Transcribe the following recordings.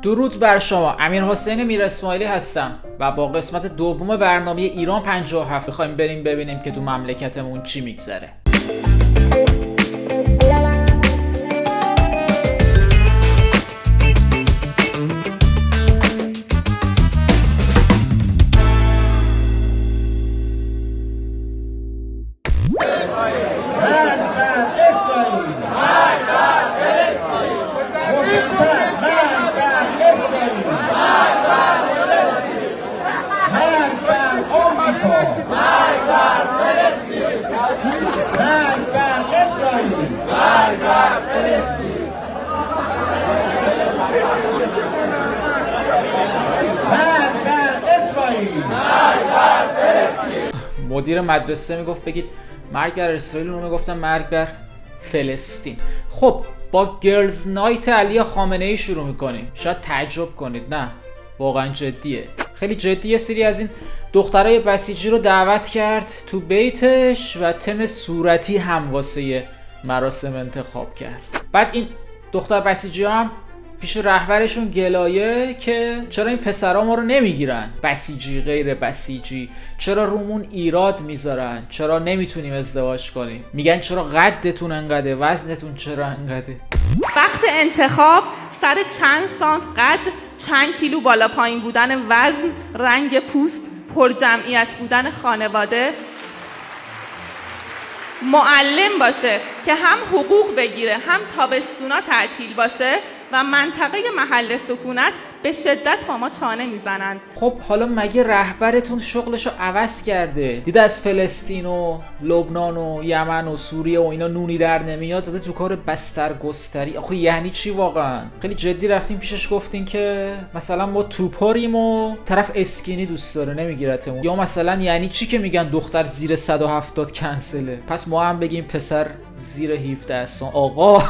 درود بر شما. امیرحسین میر اسماعیلی هستم و با قسمت دوم برنامه ایران 57 می‌خوایم بریم ببینیم که تو مملکتمون چی میگذره. مدیر مدرسه میگفت بگید مرگ بر اسرائیل، اونو میگفتن مرگ بر فلسطین. خب با گرلز نایت علی خامنه ای شروع میکنیم. شاید تعجب کنید، نه واقعا جدیه، خیلی جدیه. سری از این دخترای بسیجی رو دعوت کرد تو بیتش و تم صورتی هم واسه مراسم انتخاب کرد. بعد این دختر بسیجی هم پیش رهبرشون گلایه که چرا این پسرا ما رو نمیگیرن، بسیجی غیر بسیجی، چرا رومون ایراد میذارن، چرا نمیتونیم ازدواج کنیم، میگن چرا قدتون انقدره، وزنتون چرا انقدره. وقت انتخاب سر چند سانت قد، چند کیلو بالا پایین بودن وزن، رنگ پوست، پر جمعیت بودن خانواده، معلم باشه که هم حقوق بگیره هم تابستونا تعطیل باشه و منطقه محل سکونت به شدت با ما چانه میزنند. خب حالا مگه رهبرتون شغلشو عوض کرده؟ دیده از فلسطین و لبنان و یمن و سوریه و اینا نونی در نمیاد، زده تو کار بسترگستری. آخه یعنی چی واقعا؟ خیلی جدی رفتیم پیشش گفتین که مثلا ما توپاریم و طرف اسکینی دوست داره نمیگیرتمون، یا مثلا یعنی چی که میگن دختر زیر 170 کنسله، پس ما هم بگیم پسر زیر 17 سال. آقا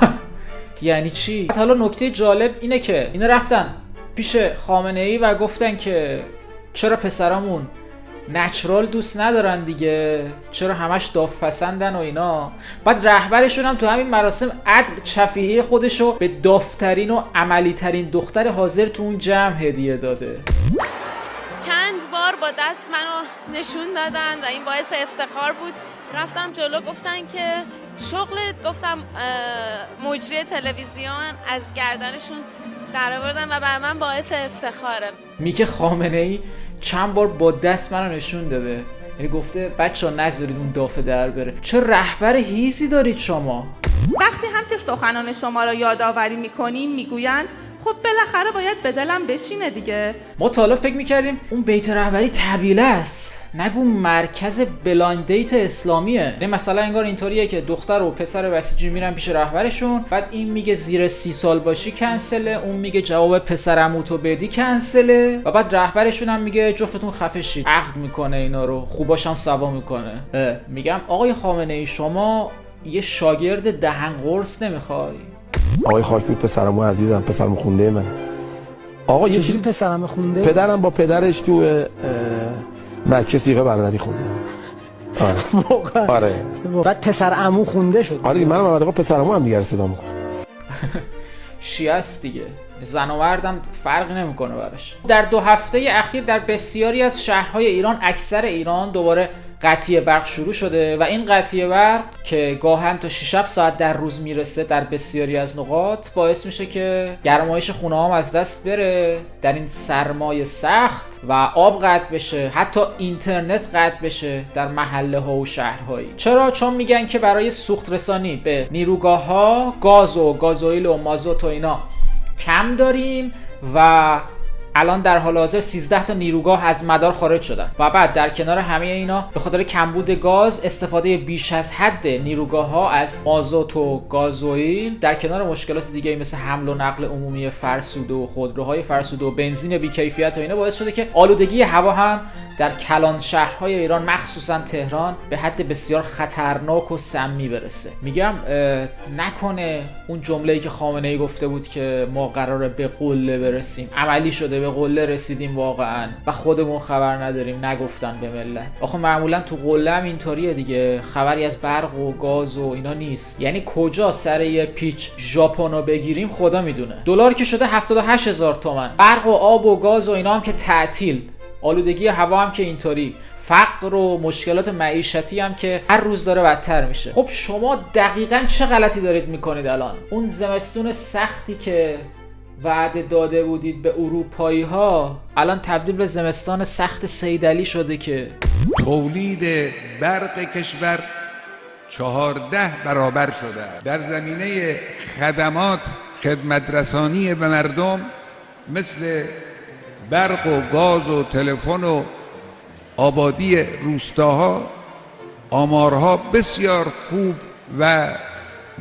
یعنی چی؟ حالا نکته جالب اینه که اینا رفتن پیش خامنه ای و گفتن که چرا پسرامون نچرال دوست ندارن دیگه، چرا همش داوطپسندن و اینا. بعد رهبرشون هم تو همین مراسم عدل چفیهی خودشو به داوطترین و عملی ترین دختر حاضر تو اون جمع هدیه داده. چند بار با دست منو نشون دادن و این باعث افتخار بود. رفتم جلو گفتن که شغلت، گفتم مجری تلویزیون، از گردنشون در آوردن و بر من باعث افتخاره. میگه خامنه ای چند بار با دست منو نشون داده، یعنی گفته بچه‌ها نذارید اون دافه در بره. چه رهبر هیزی دارید شما. وقتی هم که سخنان شما را یادآوری میکنیم میگویند خب بالاخره باید به دلم بشینه دیگه. ما تا حالا فکر میکردیم اون بیت رهبری طویله است، نگو مرکز بلایند دیت اسلامیه. یعنی مثلا انگار اینطوریه که دختر و پسر بسیجی میرن پیش رهبرشون، بعد این میگه زیر 30 سال باشی کنسله، اون میگه جواب پسرعموتو بدی کنسله، و بعد رهبرشون هم میگه جفتتون خفه شید. عقد میکنه اینا رو، خوباشم سوا میکنه. میگم آقای خامنه ای شما یه شاگرد دهن قرص نمیخوای؟ آقای خاکپور پسرمو عزیزم، پسرمو خونده منه. آقا یه چیزی پسرم خونده؟ پدرم با پدرش تو مکه سیغه برداری خونده. آره. آره. بعد پسر عمو خونده شد. آره منم اومد آقا پسرمو هم دیگه صدا میکنه. شیعه است دیگه، زن و مردم فرقی نمیکنه براش. در 2 هفته اخیر در بسیاری از شهرهای ایران، اکثر ایران، دوباره قطعی برق شروع شده و این قطعی برق که گاهن تا 6-7 ساعت در روز میرسه در بسیاری از نقاط، باعث میشه که گرمایش خونه هام از دست بره در این سرمای سخت و آب قطع بشه، حتی اینترنت قطع بشه در محله ها و شهرهایی. چرا؟ چون میگن که برای سوخت رسانی به نیروگاه ها گاز و گازوئیل و مازوت و اینا کم داریم و الان در حال حاضر 13 تا نیروگاه از مدار خارج شدن و بعد در کنار همه اینا به خاطر کمبود گاز، استفاده بیش از حد نیروگاه ها از مازوت و گازوئیل، در کنار مشکلات دیگه مثل حمل و نقل عمومی فرسوده و خودروهای فرسوده و بنزین بی‌کیفیت و اینا، باعث شده که آلودگی هوا هم در کلان شهرهای ایران مخصوصا تهران به حد بسیار خطرناک و سمی برسه. میگم نکنه اون جمله‌ای که خامنه ای گفته بود که ما قراره به قله برسیم عملی شده، به قله رسیدیم واقعا و خودمون خبر نداریم، نگفتن به ملت. آخه معمولا تو قله هم اینطوریه دیگه، خبری از برق و گاز و اینا نیست. یعنی کجا سر یه پیچ ژاپنو بگیریم خدا میدونه. دلار که شده 78000 تومان، برق و آب و گاز و اینا هم که تعطیل، آلودگی هوا هم که اینطوری، فقر و مشکلات معیشتی هم که هر روز داره بدتر میشه. خب شما دقیقاً چه غلطی دارید میکنید الان؟ اون زمستون سختی که وعده داده بودید به اروپایی ها الان تبدیل به زمستان سخت سیدعلی شده که تولید برق کشور 14 برابر شده. در زمینه خدمات خدمت رسانی به مردم مثل برق و گاز و تلفن و آبادی روستاها آمارها بسیار خوب و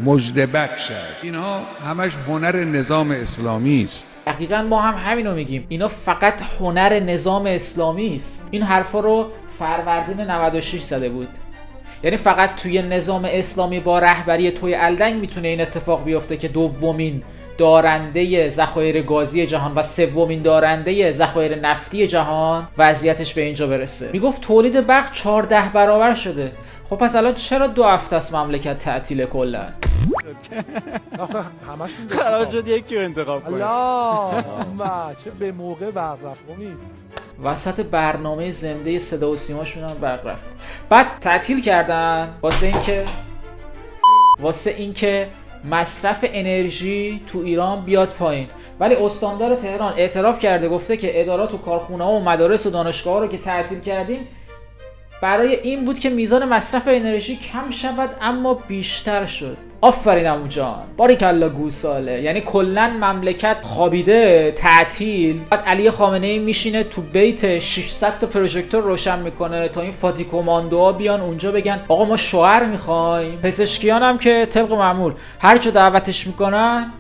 مژده‌بخش است. اینها همش هنر نظام اسلامی است. دقیقاً ما هم همینو میگیم، اینا فقط هنر نظام اسلامی است. این حرفا رو فروردین 96 زده بود. یعنی فقط توی نظام اسلامی با رهبری توی الدنگ میتونه این اتفاق بیفته که دومین دارنده ذخایر گازی جهان و سومین دارنده ذخایر نفتی جهان وضعیتش به اینجا برسه. میگفت تولید برق 14 برابر شده. خب پس الان چرا 2 هفته است مملکت تعطیل کلا؟ آخه همشون قرار شد یکی رو انتخاب کنیم. الله چه به موقع برق رفت امید. وسط برنامه زنده صدا و سیماشون هم برق رفت. بعد تعطیل کردن واسه اینکه مصرف انرژی تو ایران بیاد پایین. ولی استاندار تهران اعتراف کرده، گفته که ادارات و کارخونه‌ها و مدارس و دانشگاه‌ها رو که تعطیل کردیم برای این بود که میزان مصرف انرژی کم شود اما بیشتر شد. آفرین عمو جان، باریکالله گوساله. یعنی کلا مملکت خوابیده، تعطیل. بعد علی خامنه‌ای میشینه تو بیت 600 تا پروژکتور روشن میکنه تا این فاتی کماندوها بیان اونجا بگن آقا ما شوهر میخوایم. پزشکیان هم که طبق معمول هر جا دعوتش میکنن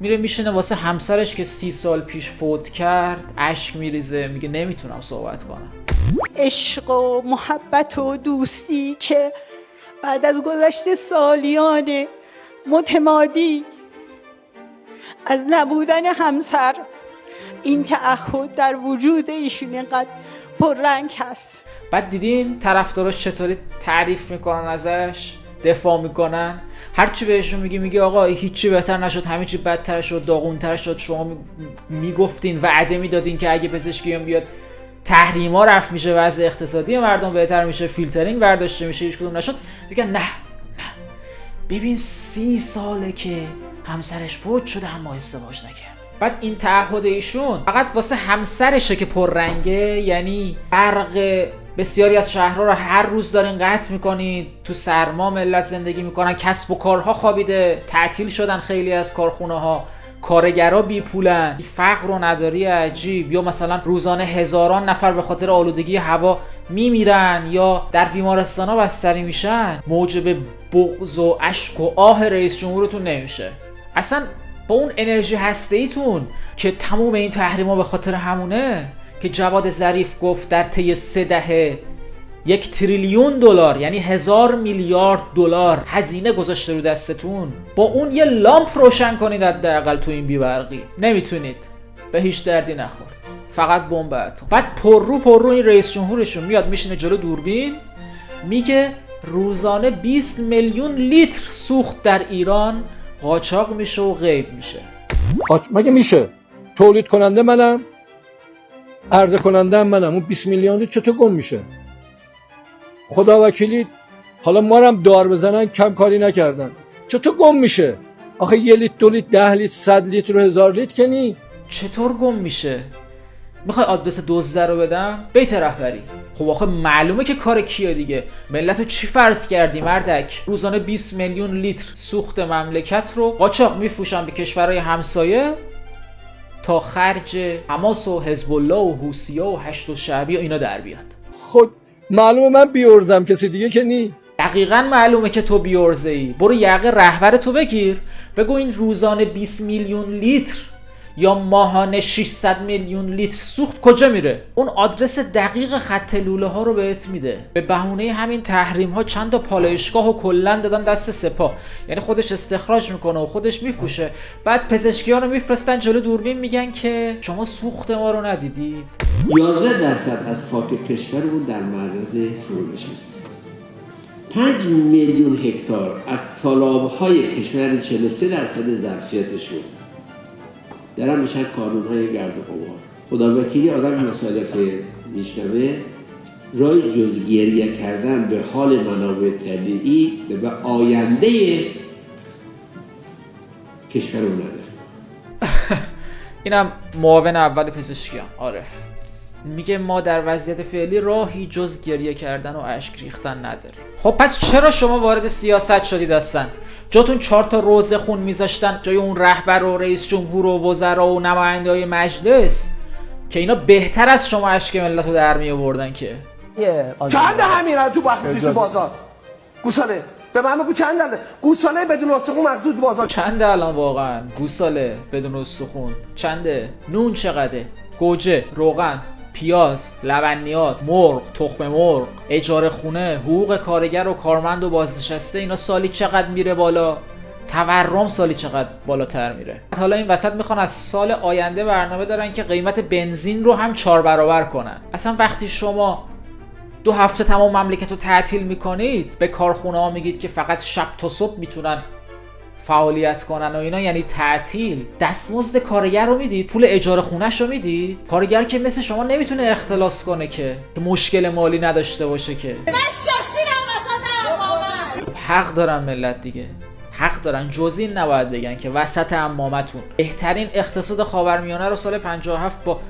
میره میشینه واسه همسرش که 30 سال پیش فوت کرد اشک میریزه، میگه نمیتونم صحبت کنم. عشق و محبت و دوستی که بعد از گذشت سالیان متمادی از نبودن همسر، این تعهد در وجود ایشون اینقدر پررنگ هست. بعد دیدین طرفداراش چطوری تعریف میکنن ازش، دفاع میکنن. هرچی بهشون میگه آقا هیچی بهتر نشد، همه چی بدتر شد، داغونتر شد. شما میگفتین، وعده میدادین که اگه پزشکیان بیاد تحریما رفع میشه، وضع اقتصادی مردم بهتر میشه، فیلترینگ برداشته میشه، هیچ کدوم نشد. میگن نه ببین 30 ساله که همسرش فوت شده اما ازدواج نکرد. بعد این تعهد ایشون فقط واسه همسرشه که پررنگه. یعنی برق بسیاری از شهرها رو هر روز دارین قطع میکنید، تو سرما ملت زندگی میکنن، کسب و کارها خوابیده، تعطیل شدن خیلی از کارخونه ها، کارگرها بی پولن، فقر و نداری عجیب. یا مثلا روزانه هزاران نفر به خاطر آلودگی هوا میمیرن یا در بیمارستان‌ها بستری میشن. موجب بغض و اشک و آه رئیس جمهورتون نمیشه. اصلا با اون انرژی هسته‌ایتون که تموم این تحریما به خاطر همونه که جواد ظریف گفت در طی 3 دهه 1 تریلیون دلار یعنی 1000 میلیارد دلار هزینه گذاشته رو دستتون، با اون یه لامپ روشن کنید حداقل تو این بی‌برقی. نمیتونید، به هیچ دردی نخورد، فقط بمب اتم. بعد پر رو این رئیس جمهورشون میاد میشینه جلو دوربین میگه روزانه 20 میلیون لیتر سوخت در ایران قاچاق میشه و غیب میشه. مگه میشه؟ تولید کننده منم، عرضه کننده منم، اون 20 میلیون لیتر چطور گم میشه؟ خدا وکیلی حالا ما هم دار بزنن کم کاری نکردن، چطور گم میشه؟ آخه 1 لیتر 2 لیتر 10 لیتر 100 لیتر و 1000 لیتر که نی. چطور گم میشه؟ میخوای آدرس دزده رو بدم؟ بیت رهبری. خب آخه معلومه که کار کیه دیگه. ملتو چی فرض کردی مردک؟ روزانه 20 میلیون لیتر سوخت مملکت رو قاچاق میفروشن به کشورهای همسایه تا خرج حماس و حزب الله و حوثی‌ها و هشت الشعبی و اینا در بیاد. خود معلومه من بیورزم، کسی دیگه که نی. دقیقاً معلومه که تو بیورزه‌ای. برو یقه رهبر تو بگیر، بگو این روزانه 20 میلیون لیتر یا ماهانه 600 میلیون لیتر سوخت کجا میره؟ اون آدرس دقیق خط لوله ها رو بهت میده. به بهونه همین تحریم ها چند تا پالایشگاه و کلا دادن دست سپاه، یعنی خودش استخراج میکنه و خودش میفروشه. بعد پزشکیان رو میفرستن جلو دوربین میگن که شما سوخت ما رو ندیدید. 11% از خاک کشورمون در معرض فرونش است. 5 میلیون هکتار از تالاب‌های کشور 43% ظرفیتشون دارن میشن کانون‌های گرد و غبار. خداوکیلی آدم مسائلی که میشنوه رای جز گریه کردن به حال منابع طبیعی و به آینده کشورمون نداره. اینم معاون اول پزشکیان عارف میگه ما در وضعیت فعلی راهی جز گریه کردن و اشک ریختن نداریم. خب پس چرا شما وارد سیاست شدید هستن؟ جاتون 4 تا روزه خون میذاشتن جای اون رهبر و رئیس جمهور و وزرا و نماینده‌های مجلس که اینا بهتر از شما اشک ملت رو در می آوردن که. چند همین تو وقتی تو بازار گوساله به من بگو چند داره گوساله بدون استخون مخزون تو بازار چنده الان واقعا گوساله بدون استخون چنده؟ نون چقدره؟ گوجه، روغن، پیاز، لبنیات، مرغ، تخم مرغ، اجاره خونه، حقوق کارگر و کارمند و بازنشسته، اینا سالی چقدر میره بالا؟ تورم سالی چقدر بالاتر میره؟ حالا این وسط میخوان از سال آینده برنامه دارن که قیمت بنزین رو هم 4 برابر کنن. اصلا وقتی شما 2 هفته تمام مملکت رو تعطیل میکنید، به کارخونه ها میگید که فقط شب تا صبح میتونن فعالیت کنن و اینا، یعنی تعطیل. دستمزد کارگر رو میدید، پول اجاره خونه‌ش رو میدید. کارگر که مثل شما نمیتونه اختلاس کنه که مشکل مالی نداشته باشه که. حق دارن ملت دیگه، حق دارن. جز این نباید بگن که وسط عمامتون بهترین اقتصاد خاورمیانه رو سال 57 با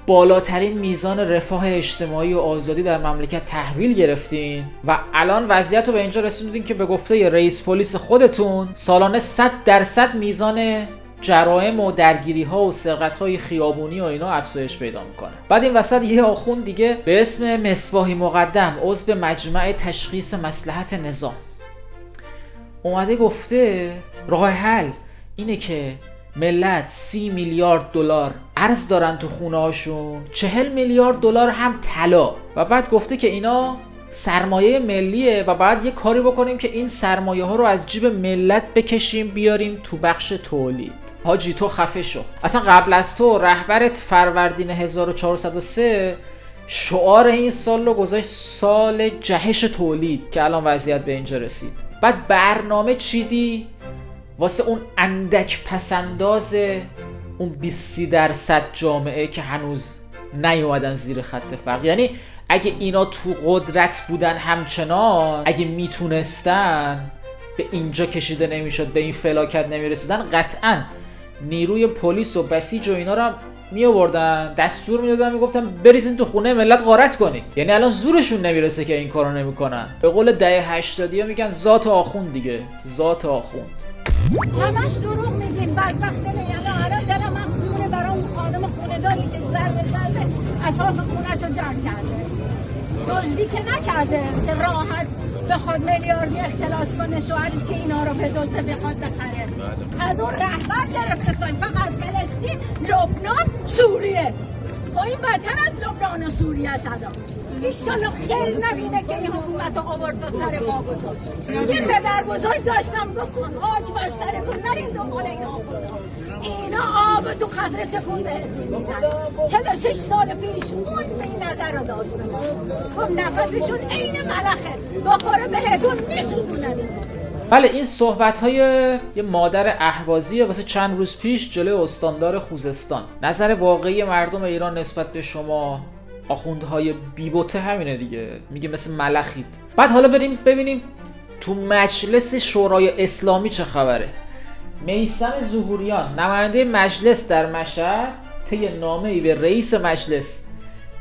بالاترین میزان رفاه اجتماعی و آزادی در مملکت تحویل گرفتین و الان وضعیت رو به اینجا رسوندین که به گفته رئیس پلیس خودتون سالانه 100% میزان جرائم و درگیری ها و سرقت های خیابونی و اینا افزایش پیدا میکنه. بعد این وسط یه آخوند دیگه به اسم مصباحی مقدم، عضو مجمع تشخیص مصلحت نظام، اومده گفته راه حل اینه که ملت 30 میلیارد دلار ارز دارن تو خونه هاشون، 40 میلیارد دلار هم طلا، و بعد گفته که اینا سرمایه ملیه و بعد یه کاری بکنیم که این سرمایه ها رو از جیب ملت بکشیم بیاریم تو بخش تولید. حاجی تو خفه شو. اصلا قبل از تو رهبرت فروردین 1403 شعار این سال رو گذاشت سال جهش تولید که الان وضعیت به اینجا رسید. بعد برنامه چیدی واسه اون اندک پسنداز اون 20% جامعه که هنوز نیومدن زیر خط فقر. یعنی اگه اینا تو قدرت بودن همچنان، اگه میتونستن به اینجا کشیده نمیشد، به این فلاکت نمیرسیدن، قطعا نیروی پلیس و بسیج و اینا رو میآوردن، دستور میدادن، میگفتن بریزین تو خونه ملت غارت کنید. یعنی الان زورشون نمیرسه که این کارو نمیکنن. به قول دهه 80 میگن ذات آخوند دیگه، ذات آخوند. همش دروغ میگین. بدبخت نمیگن. الان دلم مخزونه برای اون خانم خونه داری که ضربه اساس خونه‌ش رو جمع کرده، دزدی که نکرده که راحت بخواد میلیاردی اختلاس کنه، شوهرش که اینا رو به دوزه بخواد بخره. از اون رهبر گرفته فقط فلسطین، لبنان، سوریه. با این بدتر از لبنان و سوریه الان. ایشالا خیلی نبینه که این حکومت رو آورد و سر ما گذاشت. یه پدر بزرگ داشتم گفتم خاک بر سرتون نرین دنبال اینا. اینا آب تو قطره چکون بهتون میدن. 46 سال پیش اون به این نظر رو داشتم. خب نفسشون عین ملخه، بخوره بهتون میسوزونن. بله این صحبت‌های یه مادر اهوازیه واسه چند روز پیش جلوی استاندار خوزستان. نظر واقعی مردم ایران نسبت به شما آخوندهای بیبوته همینه دیگه، میگه مثل ملخید. بعد حالا بریم ببینیم تو مجلس شورای اسلامی چه خبره. میثم ظهوریان نماینده مجلس در مشهد طی نامه‌ای به رئیس مجلس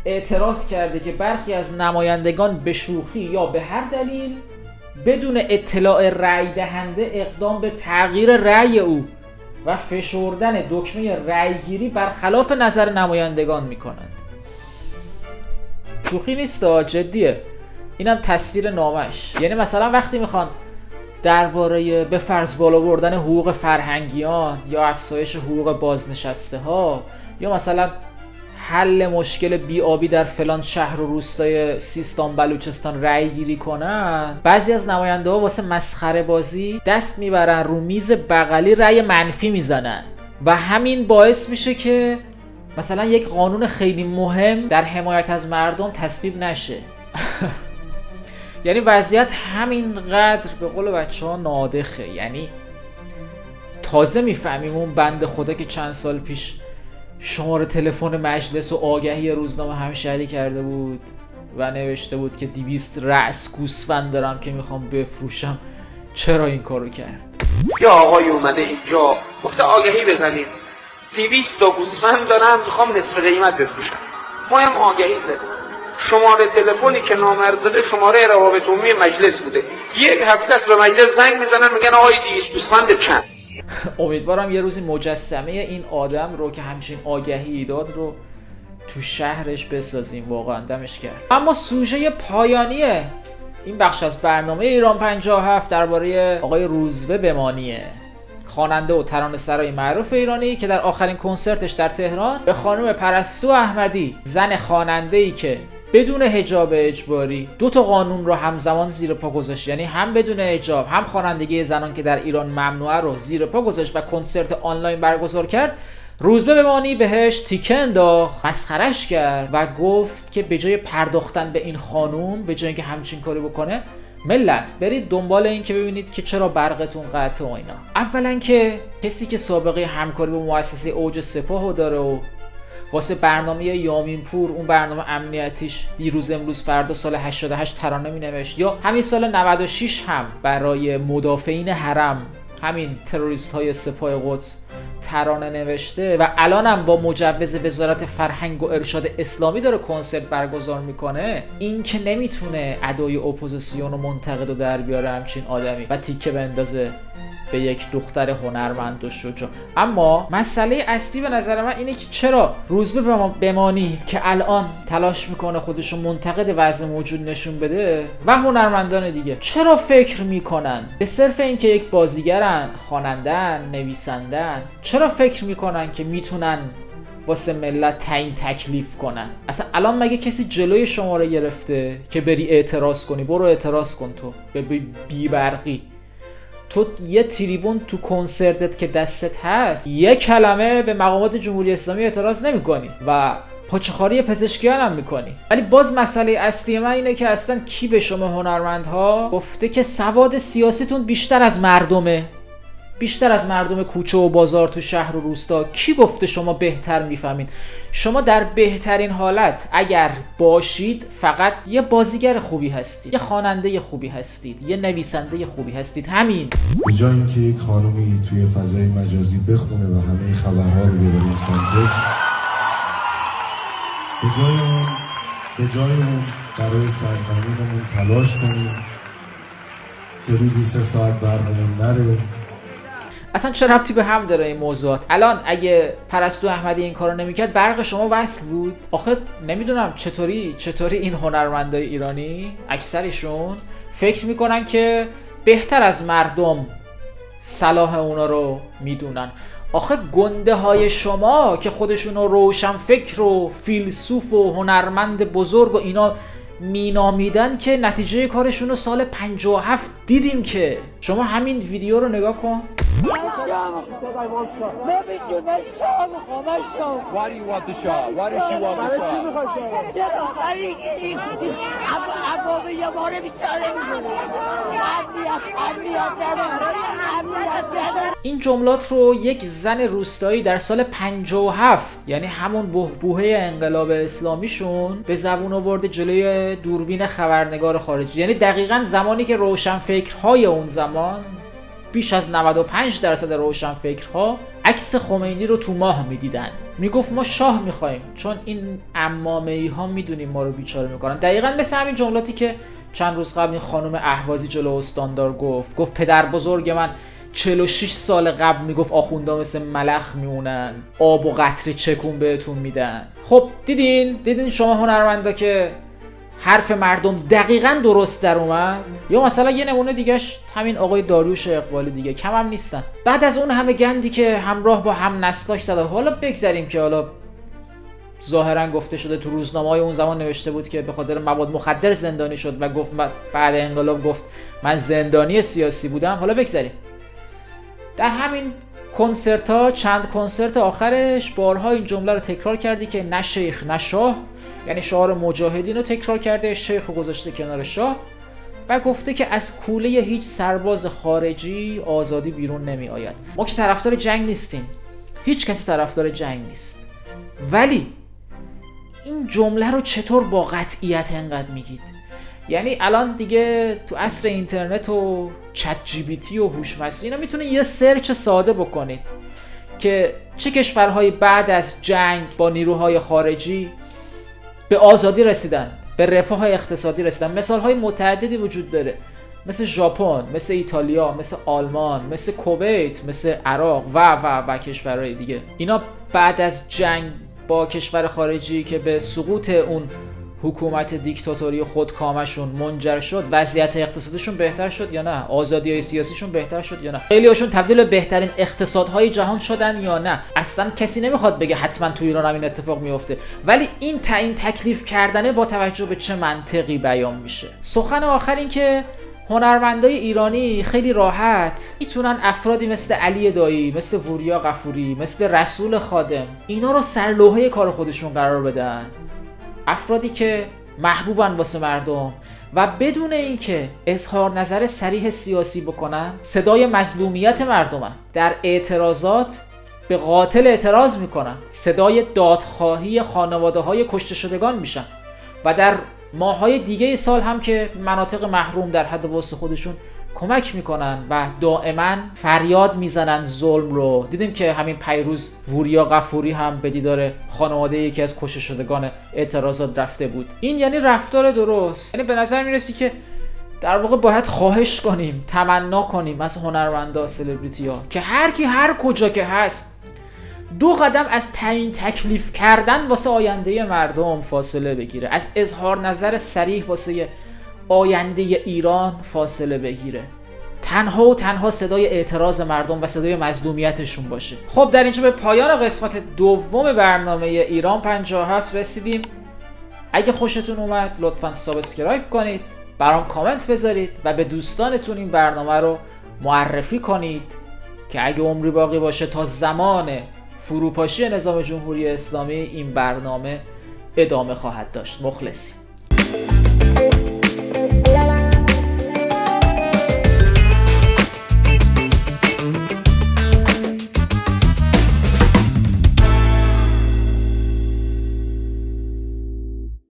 اعتراض کرده که برخی از نمایندگان به شوخی یا به هر دلیل بدون اطلاع رأی دهنده اقدام به تغییر رأی او و فشردن دکمه رأیگیری برخلاف نظر نمایندگان میکنند. شوخی نیست، جدیه. اینم تصویر نامش. یعنی مثلا وقتی میخوان درباره به فرض بالا بردن حقوق فرهنگیان یا افزایش حقوق بازنشسته ها یا مثلا حل مشکل بی‌آبی در فلان شهر و روستای سیستان بلوچستان رأی گیری کنن، بعضی از نماینده ها واسه مسخره بازی دست میبرن رو میز بغلی رأی منفی میزنن و همین باعث میشه که مثلا یک قانون خیلی مهم در حمایت از مردم تصویب نشه. یعنی وضعیت همینقدر به قول بچه ها نادخه. یعنی تازه میفهمیم اون بنده خدا که چند سال پیش شماره تلفن مجلس و آگهی روزنامه همشهری کرده بود و نوشته بود که 200 رأس گوسفند دارم که میخوام بفروشم، چرا این کارو کرد؟ یا آقای اومده اینجا گفته آگهی بزنیم 200 تا گوسفند دارم میخوام نصف قیمت بفروشم. ما هم آگهی زدیم، شماره تلفنی که نامرد زده شماره روابط عمومی مجلس بوده. یک هفته است به مجلس زنگ میزنن میگن آقای 200 گوسفند چند. امیدوارم یه روزی مجسمه این آدم رو که همچین آگهی داد رو تو شهرش بسازیم. واقعا دمش کرد. اما سوژه پایانی این بخش از برنامه ایران 57 درباره آقای روزبه بمانیه، خواننده و ترانه‌سرای معروف ایرانی که در آخرین کنسرتش در تهران به خانم پرستو احمدی، زن خواننده‌ای که بدون حجاب اجباری 2 تا قانون رو همزمان زیر پا گذاشت، یعنی هم بدون حجاب هم خوانندگی زنان که در ایران ممنوعه رو زیر پا گذاشت و کنسرت آنلاین برگزار کرد، روزبه بمانی بهش تیکه انداخت، مسخرش کرد و گفت که به جای پرداختن به این خانوم، به جای اینکه همچین کاری بکنه، ملت برید دنبال این که ببینید که چرا برقتون قطعه و اینا. اولا که کسی که سابقه همکاری با مؤسسه اوج سپاهو داره و واسه برنامه یامین پور، اون برنامه امنیتیش دیروز امروز فردا سال 88 ترانه مینوشت، یا همین سال 96 هم برای مدافعین حرم، همین تروریست های سپاه قدس ترانه نوشته و الان هم با مجوز وزارت فرهنگ و ارشاد اسلامی داره کنسرت برگزار میکنه، این که نمیتونه ادای اپوزیسیون و منتقد رو در بیاره همچین آدمی و تیکه بندازه به یک دختر هنرمند و شجاع. اما مسئله اصلی به نظر من اینه که چرا روزبه بمانی که الان تلاش میکنه خودشو منتقد وضع موجود نشون بده و هنرمندان دیگه چرا فکر میکنن به صرف اینکه یک بازیگرن، خواننده‌ن، نویسنده‌ن، چرا فکر میکنن که میتونن واسه ملت تعیین تکلیف کنن؟ اصلا الان مگه کسی جلوی شما رو گرفته که بری اعتراض کنی؟ برو اعتراض کن تو به بی برقی. تو یه تریبون تو کنسرتت که دستت هست یه کلمه به مقامات جمهوری اسلامی اعتراض نمی کنی و پاچه‌خواری پزشکیان هم میکنی. ولی باز مسئله اصلی من اینه که اصلا کی به شما هنرمندها گفته که سواد سیاسیتون بیشتر از مردمه، بیشتر از مردم کوچه و بازار تو شهر و روستا؟ کی گفته شما بهتر میفهمید؟ شما در بهترین حالت اگر باشید فقط یه بازیگر خوبی هستید، یه خواننده خوبی هستید، یه نویسنده خوبی هستید، همین. به جای اینکه یک خانومی توی فضای مجازی بخونه و همه خبرها رو بیاره سمتش، به جای اون برای سرزمینمون تلاش کنیم که روزی 3 ساعت برنامون نره. اصلا چه ربطی به هم داره این موضوعات؟ الان اگه پرستو احمدی این کارو نمیکرد برق شما وصل بود؟ آخه نمیدونم چطوری این هنرمندای ایرانی اکثرشون فکر میکنن که بهتر از مردم صلاح اونا رو میدونن. آخه گنده های شما که خودشونو روشن فکر و فیلسوف و هنرمند بزرگ و اینا مینامیدن که نتیجه کارشون رو سال 57 دیدیم که. شما همین ویدیو رو نگاه کن. این جملات رو یک زن روستایی در سال 57، یعنی همون بحبوحه انقلاب اسلامیشون، به زبون آورده جلوی دوربین خبرنگار خارجی. یعنی دقیقاً زمانی که روشنفکرهای اون زمان، بیش از 95% روشنفکرها عکس خمینی رو تو ماه میدیدن، میگفت ما شاه میخوایم، چون این عمامه‌ای ها میدونیم ما رو بیچاره میکنن. دقیقاً مثل همین جملاتی که چند روز قبل این خانم اهوازی جلو استاندار گفت پدر بزرگ من 46 سال قبل میگفت آخوندا مثل ملخ میمونن، آب و قطره چکون بهتون میدن. خب دیدین شما هنرمندا که حرف مردم دقیقاً درست در اومد. یا مثلا یه نمونه دیگهش همین آقای داریوش اقبالی دیگه، کم هم نیستن. بعد از اون همه گندی که همراه با هم نسلاش زده، حالا بگذاریم که حالا ظاهرا گفته شده تو روزنامه‌های اون زمان نوشته بود که به خاطر مواد مخدر زندانی شد و گفت بعد انقلاب گفت من زندانی سیاسی بودم، حالا بگذاریم. در همین کنسرت ها، چند کنسرت آخرش بارها این جمله رو تکرار کردی که نه شیخ نه شاه، یعنی شعار مجاهدین رو تکرار کرده، شیخ رو گذاشته کنار شاه و گفته که از کوله هیچ سرباز خارجی آزادی بیرون نمی آید. ما که طرفدار جنگ نیستیم، هیچ کس طرفدار جنگ نیست، ولی این جمله رو چطور با قطعیت انقدر میگید؟ یعنی الان دیگه تو عصر اینترنت و چت جی بی تی و هوش مصنوعی اینا میتونه یه سرچ ساده بکنید که چه کشورهایی بعد از جنگ با نیروهای خارجی به آزادی رسیدن، به رفاه اقتصادی رسیدن. مثالهای متعددی وجود داره، مثل ژاپن، مثل ایتالیا، مثل آلمان، مثل کویت، مثل عراق و کشورهای دیگه. اینا بعد از جنگ با کشور خارجی که به سقوط اون حکومت دیکتاتوری خودکامشون منجر شد، وضعیت اقتصادیشون بهتر شد یا نه؟ آزادی‌های سیاسیشون بهتر شد یا نه؟ خیلی هاشون تبدیل به بهترین اقتصادهای جهان شدن یا نه؟ اصلا کسی نمیخواد بگه حتما تو ایران هم این اتفاق میفته، ولی این تعیین تکلیف کردنه با توجه به چه منطقی بیان میشه. سخن آخر این که هنرمندای ایرانی خیلی راحت میتونن افرادی مثل علی دایی، مثل وریا غفوری، مثل رسول خادم اینا رو سرلوحه کار خودشون قرار بدن. افرادی که محبوبن واسه مردم و بدون اینکه اظهار نظر صریح سیاسی بکنن، صدای مظلومیت مردمن. در اعتراضات به قاتل اعتراض میکنن، صدای دادخواهی خانواده‌های کشته شدگان میشن و در ماهای دیگه سال هم که مناطق محروم در حد وسع خودشون کمک میکنن و دائما فریاد میزنن ظلم رو. دیدیم که همین پیروز وریا غفوری هم به دیدار خانواده یکی از کشته شدگان اعتراضات رفته بود. این یعنی رفتار درست. یعنی به نظر میرسی که در واقع باید خواهش کنیم، تمنا کنیم از هنرمندا، سلبریتی‌ها که هر کی هر کجا که هست 2 قدم از تعیین تکلیف کردن واسه آینده مردم فاصله بگیره، از اظهار نظر صریح واسه آینده ایران فاصله بگیره، تنها و تنها صدای اعتراض مردم و صدای مظلومیتشون باشه. خب در اینجا به پایان قسمت دوم برنامه ایران 57 رسیدیم. اگه خوشتون اومد لطفاً سابسکرایب کنید، برام کامنت بذارید و به دوستانتون این برنامه رو معرفی کنید که اگه عمری باقی باشه تا زمان فروپاشی نظام جمهوری اسلامی این برنامه ادامه خواهد داشت. مخلصیم.